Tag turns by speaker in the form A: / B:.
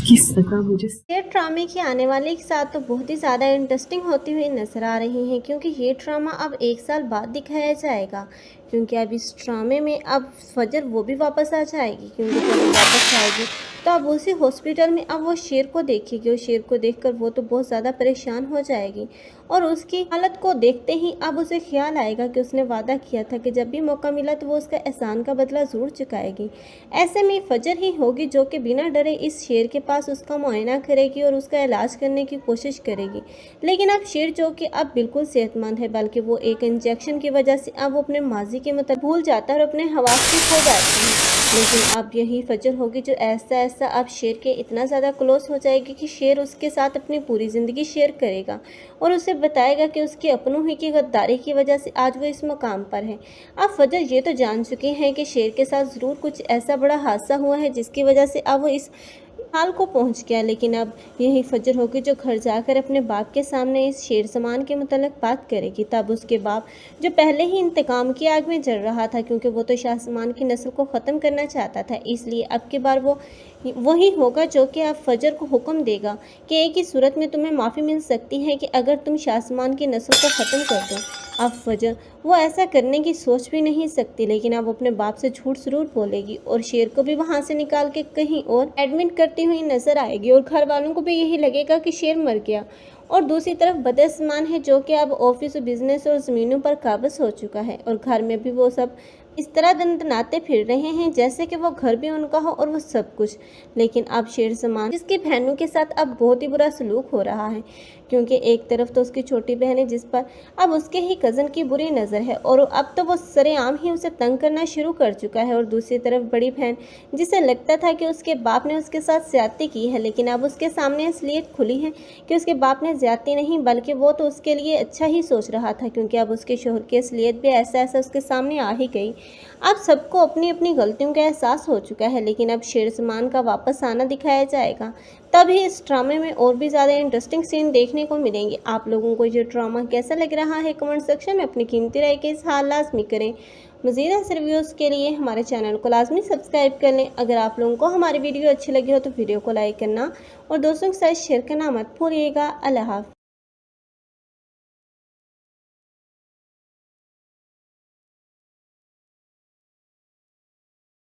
A: की सज़ा मुझे।
B: ये ड्रामे की आने वाले के साथ तो बहुत ही ज़्यादा इंटरेस्टिंग होती हुई नज़र आ रही हैं, क्योंकि ये ड्रामा अब 1 साल बाद दिखाया जाएगा। क्योंकि अब इस ड्रामे में अब फजर वो भी वापस आ जाएगी, क्योंकि जब वो वापस आएगी तो अब उसी हॉस्पिटल में अब वो शेर को देखेगी और शेर को देखकर वो तो बहुत ज़्यादा परेशान हो जाएगी। और उसकी हालत को देखते ही अब उसे ख्याल आएगा कि उसने वादा किया था कि जब भी मौका मिला तो वो उसका एहसान का बदला ज़रूर चुकाएगी। ऐसे में फजर ही होगी जो कि बिना डरे इस शेर के पास उसका मुआयना करेगी और उसका इलाज करने की कोशिश करेगी। लेकिन अब शेर जो कि अब बिल्कुल सेहतमंद है, बल्कि वो एक इंजेक्शन की वजह से अब वो अपने माजी के मतलब भूल जाता है और अपने हवास को खो जाती है। लेकिन अब यही फजर होगी जो ऐसा ऐसा अब शेर के इतना ज़्यादा क्लोज हो जाएगी कि शेर उसके साथ अपनी पूरी ज़िंदगी शेयर करेगा और उसे बताएगा कि उसके अपनों ही की गद्दारी की वजह से आज वो इस मकाम पर है। अब फजर ये तो जान चुकी हैं कि शेर के साथ ज़रूर कुछ ऐसा बड़ा हादसा हुआ है जिसकी वजह से अब वो इस हाल को पहुंच गया। लेकिन अब यही फजर होगी जो घर जाकर अपने बाप के सामने इस शेर समान के मुतल्लिक बात करेगी। तब उसके बाप जो पहले ही इंतकाम की आग में जल रहा था, क्योंकि वो तो शाह समान की नस्ल को ख़त्म करना चाहता था, इसलिए अब की बार वो वही होगा जो कि अब फजर को हुक्म देगा कि एक ही सूरत में तुम्हें माफ़ी मिल सकती है कि अगर तुम शाह समान की नस्ल को ख़त्म कर दो। अब फजर वो ऐसा करने की सोच भी नहीं सकती, लेकिन अब अपने बाप से झूठ ज़रूर बोलेगी और शेर को भी वहाँ से निकाल के कहीं और एडमिट करती हुई नजर आएगी और घर वालों को भी यही लगेगा कि शेर मर गया। और दूसरी तरफ बदअस्मान है जो कि अब ऑफिस और बिजनेस और ज़मीनों पर काबज़ हो चुका है और घर में भी वो सब इस तरह दंदनाते फिर रहे हैं जैसे कि वो घर भी उनका हो और वो सब कुछ। लेकिन अब शेर समान जिसकी बहनों के साथ अब बहुत ही बुरा सलूक हो रहा है, क्योंकि एक तरफ तो उसकी छोटी बहन है जिस पर अब उसके ही कज़न की बुरी नज़र है और अब तो वो सरेआम ही उसे तंग करना शुरू कर चुका है। और दूसरी तरफ बड़ी बहन जिसे लगता था कि उसके बाप ने उसके साथ ज़्यादती की है, लेकिन अब उसके सामने असलियत खुली है कि उसके बाप ने ज़्यादती नहीं बल्कि वो तो उसके लिए अच्छा ही सोच रहा था, क्योंकि अब उसके शोहर की असलियत भी ऐसा ऐसा उसके सामने आ ही गई। अब सबको अपनी अपनी गलतियों का एहसास हो चुका है। लेकिन अब शेर समान का वापस आना दिखाया जाएगा, तभी इस ड्रामे में और भी ज़्यादा इंटरेस्टिंग सीन देखने को मिलेंगे। आप लोगों को ये ड्रामा कैसा लग रहा है कमेंट सेक्शन में अपनी कीमती राय के इज़हार लाजमी करें। मज़ीद ऐसे रिव्यूज़ के लिए हमारे चैनल को लाजमी सब्सक्राइब कर लें। अगर आप लोगों को हमारी वीडियो अच्छी लगी हो तो वीडियो को लाइक करना और दोस्तों के साथ शेयर करना मत भूलिएगा। अल्लाह हाफ़िज़।